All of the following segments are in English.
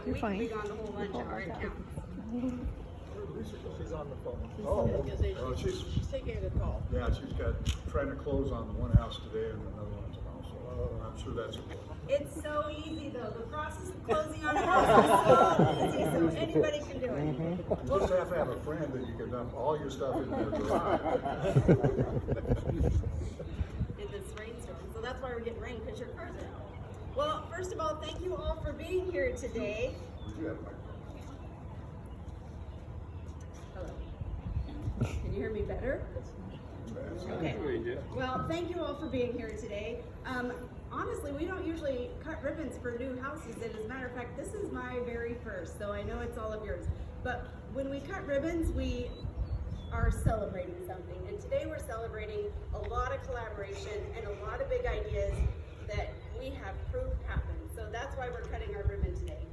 You're we fine. Can be gone the whole lunch hour. It counts. She's on the phone. She's taking a call. Yeah, she's got trying to close on one house today and another one tomorrow. So I'm sure that's important. It's so easy though. The process of closing on a house is so easy, so anybody can do it. You just have to have a friend that you can dump all your stuff in their garage. In this rainstorm. So that's why we're getting rain, because your car's out. Well, first of all, thank you all for being here today. Hello. Can you hear me better? Okay. Well, thank you all for being here today. Honestly, we don't usually cut ribbons for new houses, and as a matter of fact, this is my very first, so I know it's all of yours. But when we cut ribbons, we are celebrating something, and today we're celebrating a lot of collaboration and a lot of big ideas that we have proof happen. So that's why we're cutting our ribbon today.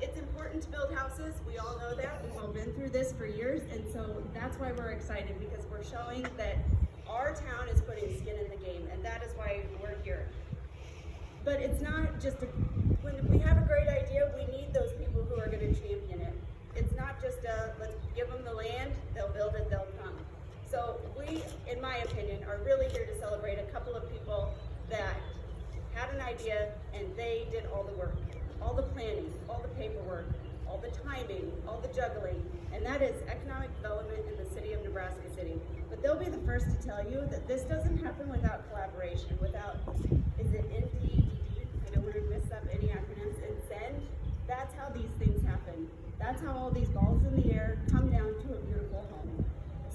It's important to build houses. We all know that. We've all been through this for years, and so that's why we're excited, because we're showing that our town is putting skin in the game, and that is why we're here. But it's not just when we have a great idea, we need those people who are going to champion it. It's not just let's give them the land, they'll build it, they'll come. So we, in my opinion, are really here to celebrate a couple of people that had an idea and they did all the work, all the planning, all the paperwork, all the timing, all the juggling, and that is economic development in the city of Nebraska City. But they'll be the first to tell you that this doesn't happen without collaboration, without, is it ND? I don't want to mess up any acronyms, and SEND. That's how these things happen. That's how all these balls in the air come down to a beautiful home.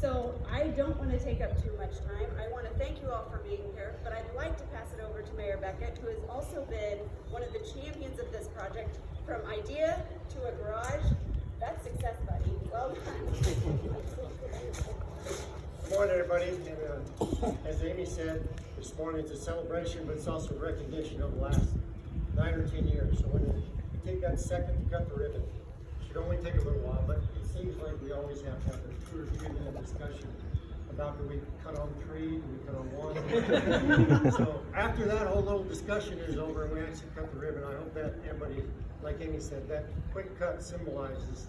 So I don't want to take up too much time. I want to thank you all for being here, but I'd like to pass it over to Mayor Beckett, who has also been one of the champions of this project, from idea to a garage. That's success, buddy. Well done. Good morning, everybody. And, as Amy said, this morning it's a celebration, but it's also recognition of the last 9 or 10 years. So when you take that second to cut the ribbon, it should only take a little while, but it seems like we always have to have a 2 or 3 minute discussion about do we cut on 3, do we cut on 1. So after that whole little discussion is over and we actually cut the ribbon, I hope that everybody, like Amy said, that quick cut symbolizes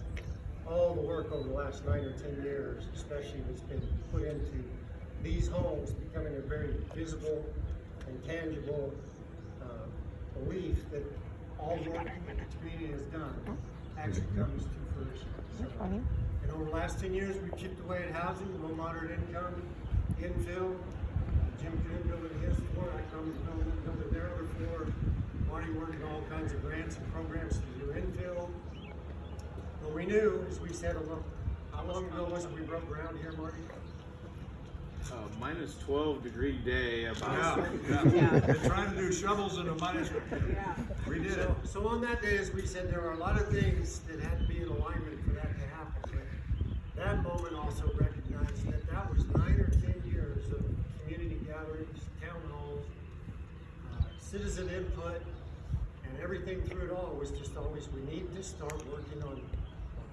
all the work over the last 9 or 10 years, especially that's been put into these homes becoming a very visible and tangible belief that all work that the community has done actually comes to fruition. So, and over the last 10 years, we've chipped away at housing, low moderate income, infill. Jim Coon building his floor, I come building their other floor. Marty working all kinds of grants and programs to do infill. What we knew, as we said, how long ago was it we broke ground here, Marty? Minus 12 degree day. About They're trying to do shovels in a minus. Yeah. We did it. So on that day, as we said, there are a lot of things that had to be in alignment for that to happen. But that moment also recognized that that was 9 or 10 years of community gatherings, town halls, citizen input, and everything through it all was just always, we need to start working on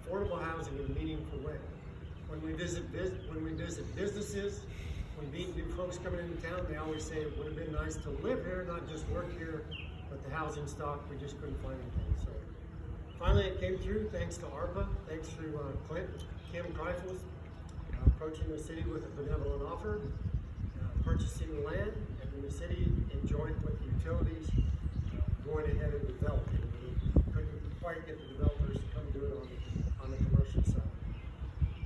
affordable housing in a meaningful way. When we visit businesses, we meet new folks coming into town, they always say it would have been nice to live here, not just work here, but the housing stock, we just couldn't find anything. So finally it came through, thanks to ARPA, thanks to Kim Kreifels, approaching the city with a benevolent offer, purchasing the land, and then the city enjoyed with the utilities, going ahead and developing. We couldn't quite get the developers to come do it on the commercial side.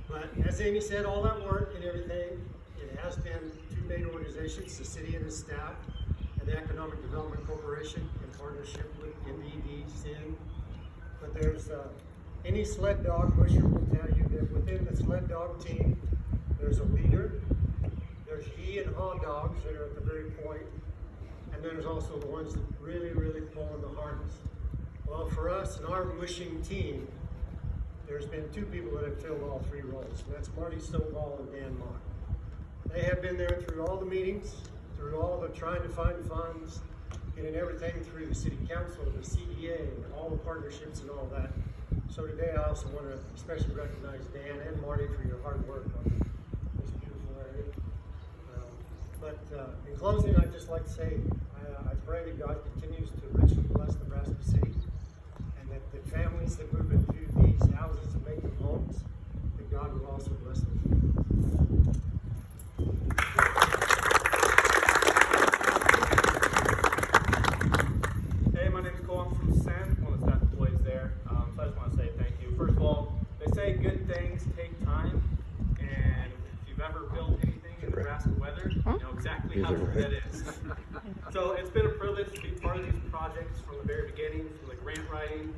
But as Amy said, all that work and everything, it has been 2 main organizations, the city and the staff, and the Economic Development Corporation in partnership with MED, SIN. But there's any sled dog pusher will tell you that within the sled dog team, there's a leader, there's he and haw dogs that are at the very point, and then there's also the ones that really, really pull on the harness. Well, for us and our wishing team, there's been 2 people that have filled all 3 roles, and that's Marty Stovall and Dan Mock. They have been there through all the meetings, through all the trying to find funds, getting everything through the city council, the CEA, and all the partnerships and all that. So today I also want to especially recognize Dan and Marty for your hard work on this beautiful area. But in closing, I'd just like to say, I pray that God continues to richly bless Nebraska City, and that the grant writing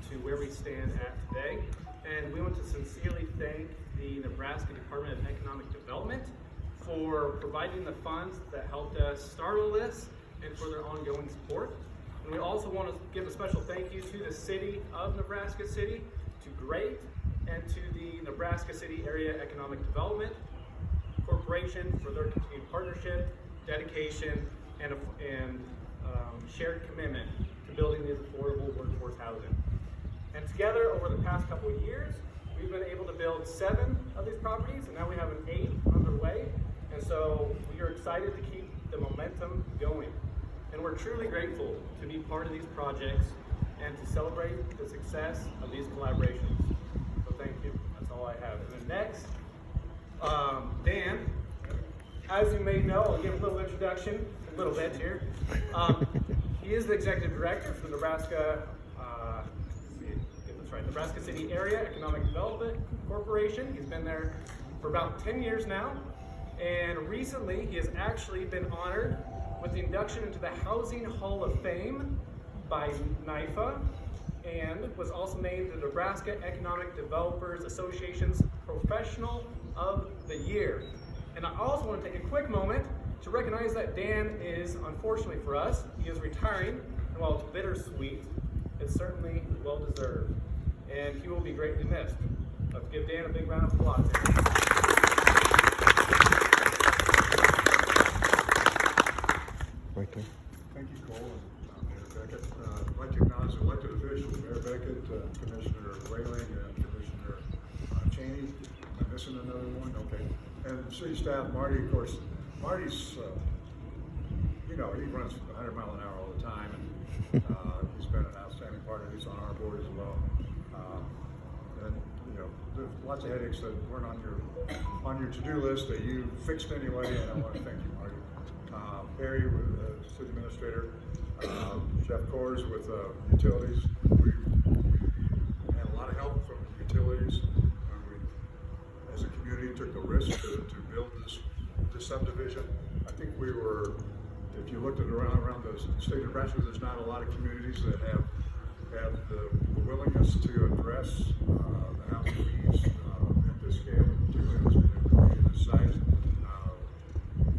to where we stand at today. And we want to sincerely thank the Nebraska Department of Economic Development for providing the funds that helped us start all this and for their ongoing support. And we also want to give a special thank you to the City of Nebraska City, to GREAT, and to the Nebraska City Area Economic Development Corporation for their continued partnership, dedication, and shared commitment to building these affordable workforce housing. And together, over the past couple of years, we've been able to build 7 of these properties, and now we have an 8th underway. And so we are excited to keep the momentum going. And we're truly grateful to be part of these projects and to celebrate the success of these collaborations. So thank you. That's all I have. And then next, Dan, as you may know, I'll give a little introduction, a little bit here. He is the executive director for the Nebraska City Area Economic Development Corporation. He's been there for about 10 years now. And recently, he has actually been honored with the induction into the Housing Hall of Fame by NYFA, and was also named the Nebraska Economic Developers Association's Professional of the Year. And I also want to take a quick moment to recognize that Dan is, unfortunately for us, he is retiring, and while it's bittersweet, it's certainly well-deserved, and he will be greatly missed. Let's give Dan a big round of applause. Right there. Thank you, Cole and Mayor Beckett. I'd like to acknowledge elected officials, Mayor Beckett, Commissioner Whaling, and Commissioner Cheney. Am I missing another one? Okay. And city staff, Marty, of course. Marty's, he runs 100 miles an hour all the time, and he's been an outstanding partner. He's on our board as well. And there's lots of headaches that weren't on your to-do list that you fixed anyway, and I want to thank you, Marty. Perry, city administrator, Jeff Kors with utilities. We had a lot of help from utilities. We, as a community, took the risk to build this subdivision. I think we were, if you looked at around the state of Nebraska, there's not a lot of communities that have the willingness to address the housing needs at this scale, particularly in a community this size.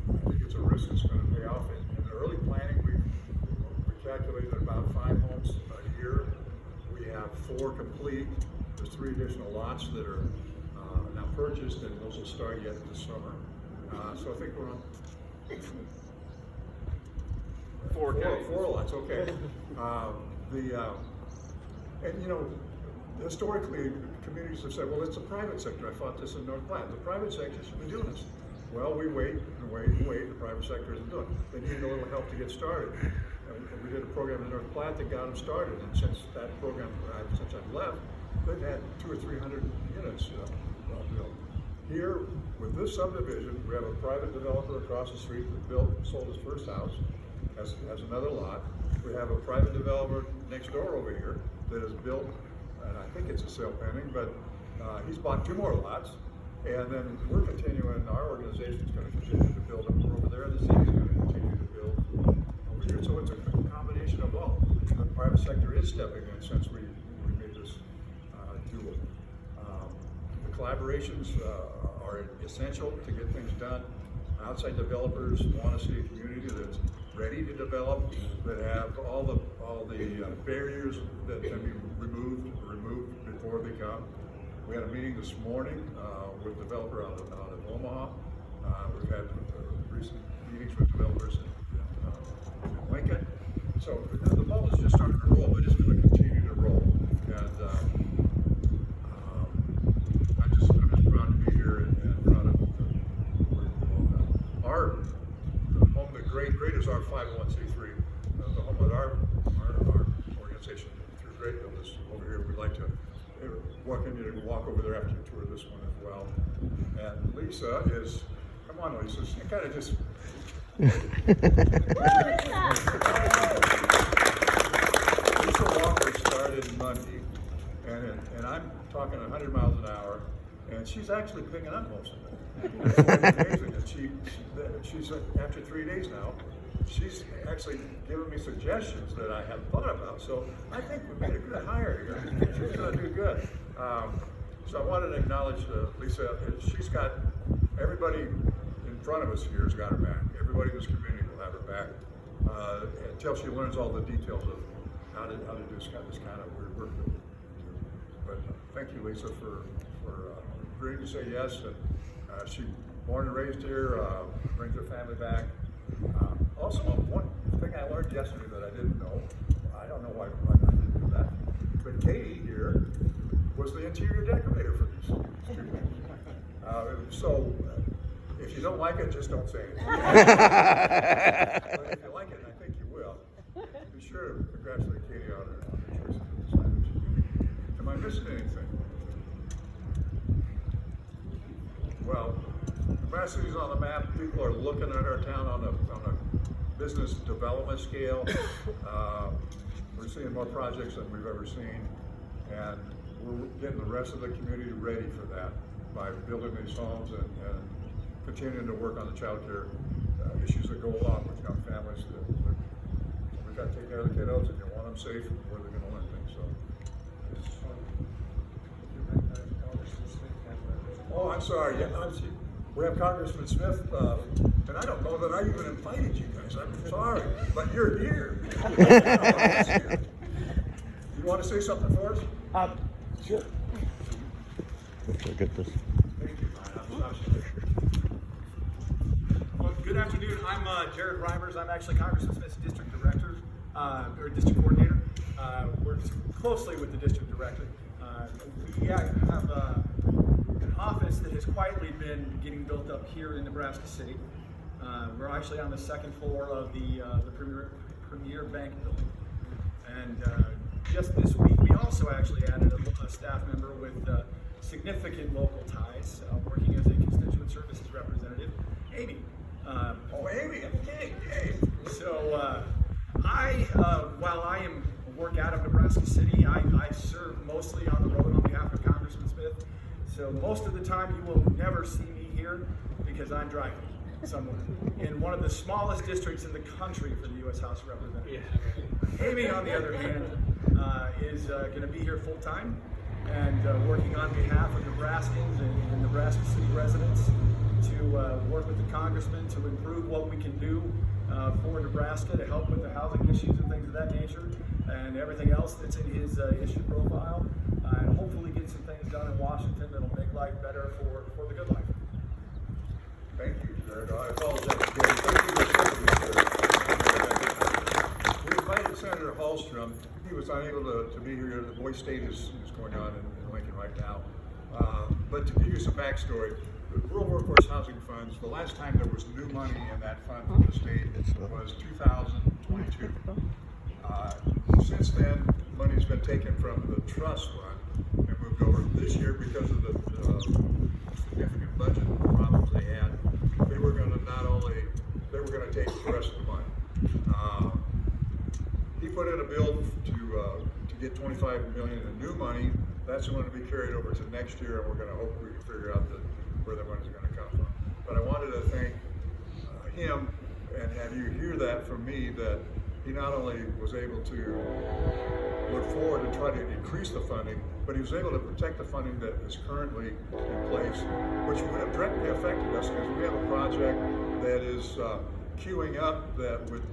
I think it's a risk that's going to pay off. In the early planning, we calculated about 5 homes a year. We have 4 complete. There's 3 additional lots that are now purchased, and those will start yet this summer. So I think we're on 4 lots. Okay. Historically, communities have said, well, it's the private sector. I fought this in North Platte. The private sector should be doing this. Well, we wait and wait and wait. The private sector isn't doing it. They need a little help to get started. And we did a program in North Platte that got them started. And since that program, since I've left, they've had 200 or 300 units built. Here, with this subdivision, we have a private developer across the street that sold his first house, has another lot. We have a private developer next door over here that has built, and I think it's a sale pending, but he's bought 2 more lots. And then we're continuing, our organization is going to continue to build over there, and the city's going to continue to build over here. So it's a combination of all. The private sector is stepping in since we made this doable. The collaborations are essential to get things done. Outside developers want to see a community that's ready to develop, that have all the barriers that can be removed before they come. We had a meeting this morning with a developer out of Omaha. We've had recent meetings with developers in Lincoln. So the ball is just starting to roll, but it's going to continue to roll. And I'm just proud to be here and proud of the work the home that Great is our 501c3. The home that our organization through Great built is over here. We'd like to walk over there after you tour this one as well. And Lisa is, come on Lisa, she kind of just. Lisa Walker started Monday, and I'm talking 100 miles an hour, and she's actually picking up most of it. It's amazing. And she's after 3 days now, she's actually given me suggestions that I hadn't thought about. So I think we made a good hire here. She's going to do good. So I wanted to acknowledge Lisa. She's got everybody in front of us here has got her back. Everybody in this community will have her back until she learns all the details of how to do this kind of weird work. But thank you, Lisa, for agreeing to say yes. And she born and raised here, brings her family back. Also, one thing I learned yesterday that I didn't know, I don't know why I didn't do that, but Katie here was the interior decorator for these studios. So if you don't like it, just don't say anything. But if you like it, and I think you will, be sure to congratulate Katie on her choice of the signage. Am I missing anything? Well, Nebraska City's on the map. People are looking at our town on a business development scale. We're seeing more projects than we've ever seen, and we're getting the rest of the community ready for that by building these homes and continuing to work on the child care issues that go along with young families. We've got to take care of the kiddos, and you want them safe where they're going to learn things. So. Oh, I'm sorry. Yeah, we have Congressman Smith, and I don't know that I even invited you guys. I'm sorry, but you're here. You want to say something for us? Sure. Look at this. Thank you. Well, good afternoon. I'm Jared Reimers. I'm actually Congressman Smith's district director, or district coordinator. Works closely with the district director. We have an office that has quietly been getting built up here in Nebraska City. We're actually on the second floor of the Premier Bank building. And just this week, we also actually added a staff member with significant local ties, working as a constituent services representative, Amy. Amy, okay, yay. So while I work out of Nebraska City, I serve mostly on the road on behalf of Congressman Smith. So most of the time you will never see me here because I'm driving somewhere in one of the smallest districts in the country for the U.S. House of Representatives. Yeah. Amy, on the other hand, is going to be here full time and working on behalf of Nebraskans and Nebraska City residents to work with the congressman to improve what we can do for Nebraska to help with the housing issues and things of that nature and everything else that's in his issue profile, and hopefully get some things done in Washington that'll make life better for the good life. Thank you, Jared. I apologize again. We invited Senator Hallstrom. He was unable to be here. The Boy State is going on in Lincoln right now. But to give you some backstory, the Rural Workforce Housing Funds, the last time there was new money in that fund from the state was 2022. Since then, money's been taken from the trust fund and moved over this year because of the significant budget problems they had. They were going to take the rest of the money. He put in a bill to get $25 million in new money. That's going to be carried over to next year, and we're going to hope we can figure out where the money's going to come from. But I wanted to thank him and have you hear that from me, that he not only was able to look forward and try to increase the funding, but he was able to protect the funding that is currently in place, which would have directly affected us because we have a project that is queuing up that would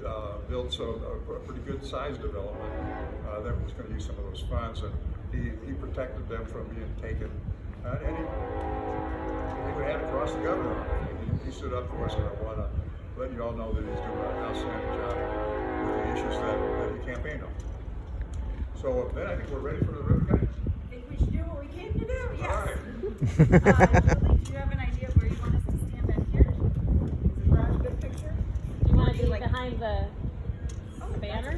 build a pretty good size development that was going to use some of those funds, and he protected them from being taken. And he had to cross the governor on it. He stood up for us, and I want to let you all know that he's doing an outstanding job with the issues that he campaigned on. So then I think we're ready for the ribbon cutting. I think we should do what we came to do, yes. All right. Julie, do you have an idea of where you want us to stand back here? Is it a good picture? Do you want to be behind the banner?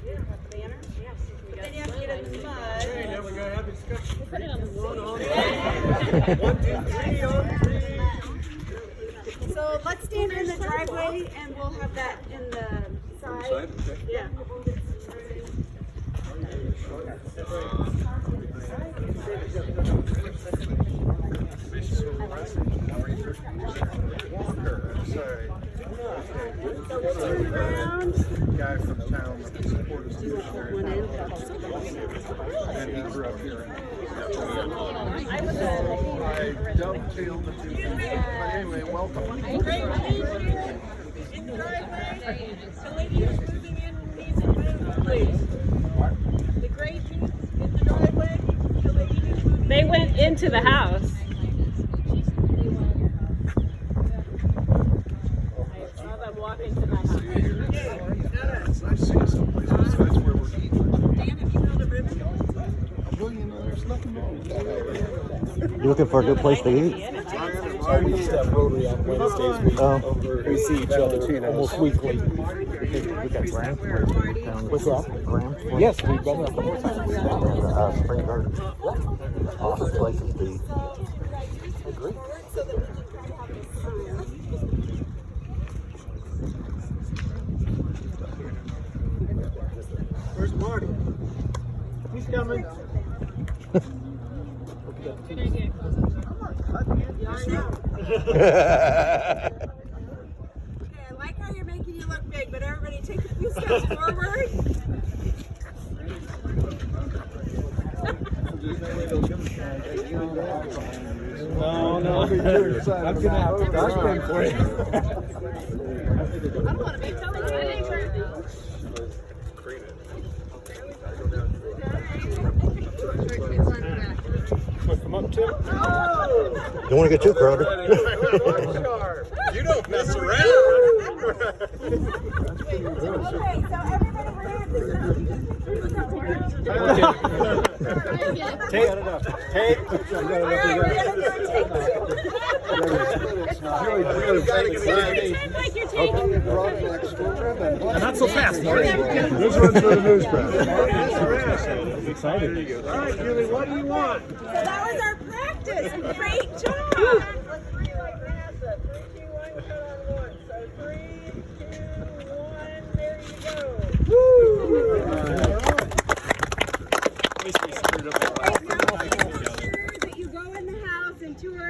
Yeah, the banner? Yes. But then you have to get in the mud. Okay, now we're gonna have discussion. Put it on the One on seat. three. 1, 2, 3 on three. So let's stand in the driveway and we'll have that in the side. Yeah. Walker, I'm sorry. Guy from town that supported us and he grew up here. I dovetailed the two things. But anyway, welcome. The lady who's moving in needs to move, please. The gray Jeep in the driveway, the lady who's moving. They went into the house. I saw them walk into the house. It's nice seeing someplace besides where we're eating. Dan, have you built a ribbon? Well, you know, there's nothing wrong with that. You looking for a good place to eat? We used to have Rotary on Wednesdays. We see each other almost weekly. We got Graham. What's that? Graham. Yes, we've been there a couple of times. Spring Garden. Awesome places to eat. Agree. Where's Marty? He's coming. Okay, I like how you're making you look big, but everybody take a few steps forward. No. I'm gonna have to document for you. I don't want to be telling you anything. Come up, Tim. Don't want to get too crowded. You don't mess around. Okay, so everybody Take. All right, we're gonna do a take two. Not so fast, Marty. This one's for the newspaper. Excited. All right, Julie, what do you want? So that was our practice. Great job.